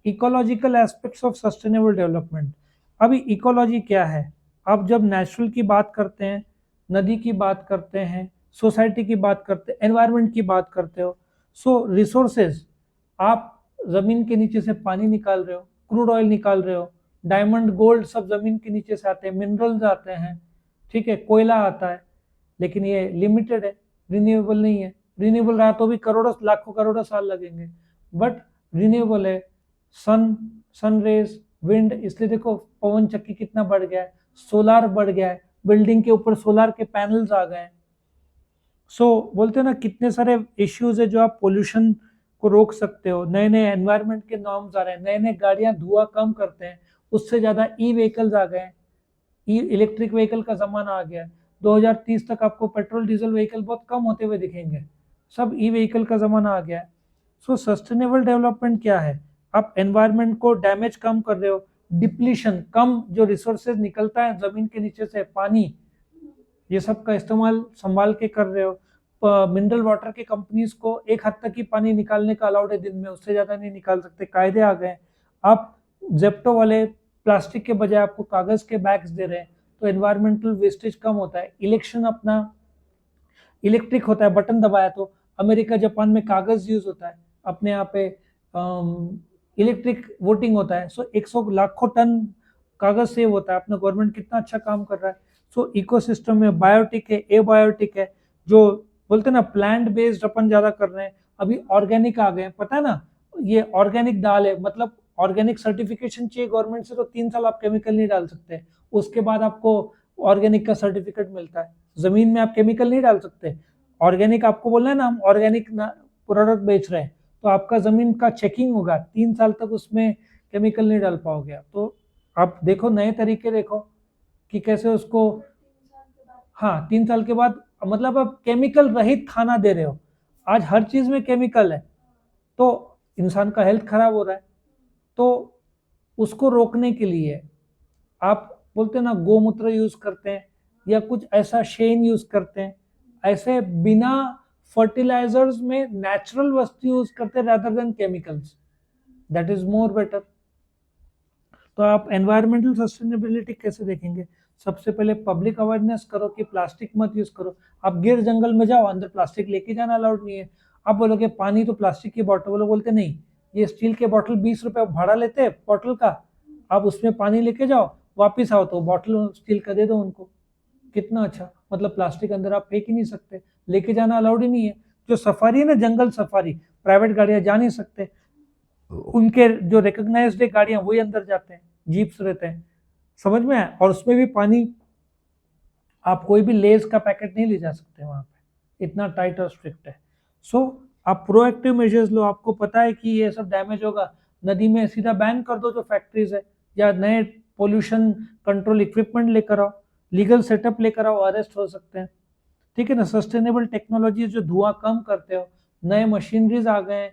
Ecological aspects of sustainable development. अभी ecology क्या है? आप जब नेचुरल की बात करते हैं, नदी की बात करते हैं, सोसाइटी की बात करते हैं, एनवायरनमेंट की बात करते हो, सो रिसोर्सेज, आप जमीन के नीचे से पानी निकाल रहे हो, क्रूड ऑयल निकाल रहे हो, डायमंड गोल्ड सब जमीन के नीचे से आते हैं, मिनरल्स आते हैं, ठीक है, कोयला आता है, लेकिन ये लिमिटेड है, रिन्यूएबल नहीं है। रिन्यूएबल रहा तो भी करोड़ों लाखों करोड़ों साल लगेंगे, बट रिन्यूएबल है। सन सन रेज, विंड, इसलिए देखो पवन चक्की कितना बढ़ गया है, सोलार बढ़ गया है, बिल्डिंग के ऊपर सोलार के पैनल्स आ गए हैं। बोलते हैं ना कितने सारे इश्यूज है जो आप पोल्यूशन को रोक सकते हो। नए नए एनवायरनमेंट के नॉर्म्स आ रहे हैं, नए नए गाड़ियां धुआं कम करते हैं, उससे ज्यादा ई व्हीकल्स आ गए हैं, ई इलेक्ट्रिक व्हीकल का जमाना आ गया है। 2030 तक आपको पेट्रोल डीजल व्हीकल बहुत कम होते हुए दिखेंगे, सब ई व्हीकल का जमाना आ गया है। सस्टेनेबल डेवलपमेंट क्या है? आप एनवायरनमेंट को डैमेज कम कर रहे हो, डिप्लीशन कम, जो रिसोर्सेज निकलता है जमीन के नीचे से, पानी, ये सब का इस्तेमाल संभाल के कर रहे हो। मिनरल वाटर की कंपनीज को एक हद तक ही पानी निकालने का अलाउड है दिन में, उससे ज्यादा नहीं निकाल सकते, कायदे आ गए। आप जेप्टो वाले प्लास्टिक के बजाय आपको कागज के बैग्स दे रहे हैं, तो एनवायरमेंटल वेस्टेज कम होता है। इलेक्शन अपना इलेक्ट्रिक होता है, बटन दबाया तो। अमेरिका जापान में कागज यूज होता है, अपने यहाँ पे इलेक्ट्रिक वोटिंग होता है। 100 लाखों टन कागज सेव होता है, अपना गवर्नमेंट कितना अच्छा काम कर रहा है। इकोसिस्टम में बायोटिक है, एबायोटिक है, जो बोलते हैं ना प्लांट बेस्ड अपन ज्यादा कर रहे हैं। अभी ऑर्गेनिक आ गए, पता है ना, ये ऑर्गेनिक दाल है, मतलब ऑर्गेनिक सर्टिफिकेशन चाहिए गवर्नमेंट से, तो 3 साल आप केमिकल नहीं डाल सकते, उसके बाद आपको ऑर्गेनिक का सर्टिफिकेट मिलता है। जमीन में आप केमिकल नहीं डाल सकते। ऑर्गेनिक आपको बोलना है ना, हम ऑर्गेनिक प्रोडक्ट बेच रहे हैं, तो आपका जमीन का चेकिंग होगा, 3 साल तक उसमें केमिकल नहीं डाल पाओगे आप। तो आप देखो, नए तरीके देखो कि कैसे उसको, हाँ 3 साल के बाद, मतलब आप केमिकल रहित खाना दे रहे हो। आज हर चीज में केमिकल है, तो इंसान का हेल्थ खराब हो रहा है। तो उसको रोकने के लिए आप बोलते हैं ना गोमूत्र यूज करते हैं, या कुछ ऐसा शेन यूज करते हैं, ऐसे बिना फर्टिलाइजर्स में नेचुरल वस्तु यूज करते हैं rather than chemicals, that is more better. तो आप एनवायरमेंटल सस्टेनेबिलिटी कैसे देखेंगे? सबसे पहले पब्लिक अवेयरनेस करो कि प्लास्टिक मत यूज करो। आप गिर जंगल में जाओ, अंदर प्लास्टिक लेके जाना अलाउड नहीं है। आप बोलोगे पानी तो प्लास्टिक की बॉटल, वो लोग बोलते नहीं, ये स्टील के बॉटल 20 रुपए भाड़ा लेते हैं बॉटल का, आप उसमें पानी लेके जाओ, वापिस आओ तो बॉटल स्टील का दे दो उनको। कितना अच्छा, मतलब प्लास्टिक अंदर आप फेंक ही नहीं सकते, लेके जाना अलाउड ही नहीं है। जो सफारी है ना, जंगल सफारी, प्राइवेट गाड़ियां जा नहीं सकते, उनके जो रिकॉग्नाइज्ड गाड़ियां वही अंदर जाते हैं, जीप्स रहते हैं, समझ में आया। और उसमें भी पानी, आप कोई भी लेज का पैकेट नहीं ले जा सकते वहां पे, इतना टाइट और स्ट्रिक्ट है। आप प्रोएक्टिव मेजर्स लो, आपको पता है कि ये सब डैमेज होगा, नदी में सीधा बैन कर दो जो फैक्ट्रीज है, या नए पोल्यूशन कंट्रोल इक्विपमेंट लेकर आओ, लीगल सेटअप लेकर आओ, अरेस्ट हो सकते हैं, ठीक है ना। सस्टेनेबल टेक्नोलॉजी जो धुआं कम करते हो, नए मशीनरीज आ गए हैं,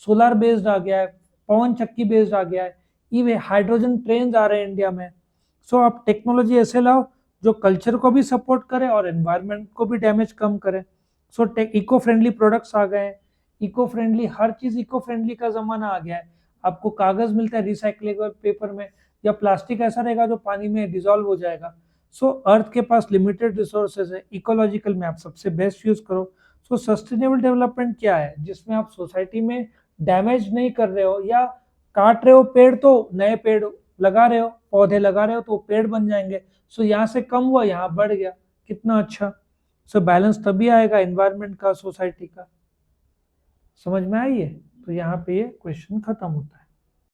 सोलर बेस्ड आ गया है, पवन चक्की बेस्ड आ गया है, इवे हाइड्रोजन ट्रेन आ रहे हैं इंडिया में। आप टेक्नोलॉजी ऐसे लाओ जो कल्चर को भी सपोर्ट करे और एनवायरनमेंट को भी डैमेज कम करे। इको फ्रेंडली प्रोडक्ट्स आ गए हैं, इको फ्रेंडली हर चीज, इको फ्रेंडली का जमाना आ गया है। आपको कागज मिलता है रिसाइकलेबल पेपर में, या प्लास्टिक ऐसा रहेगा जो पानी में डिजोल्व हो जाएगा। अर्थ के पास लिमिटेड रिसोर्सेज है, इकोलॉजिकल में आप सबसे बेस्ट यूज करो। सस्टेनेबल डेवलपमेंट क्या है? जिसमें आप सोसाइटी में डैमेज नहीं कर रहे हो, या काट रहे हो पेड़ तो नए पेड़ लगा रहे हो, पौधे लगा रहे हो तो पेड़ बन जाएंगे। यहाँ से कम हुआ, यहाँ बढ़ गया, कितना अच्छा। बैलेंस तभी आएगा एनवायरनमेंट का, सोसाइटी का। समझ में आई है? तो यहाँ पे ये क्वेश्चन खत्म होता है।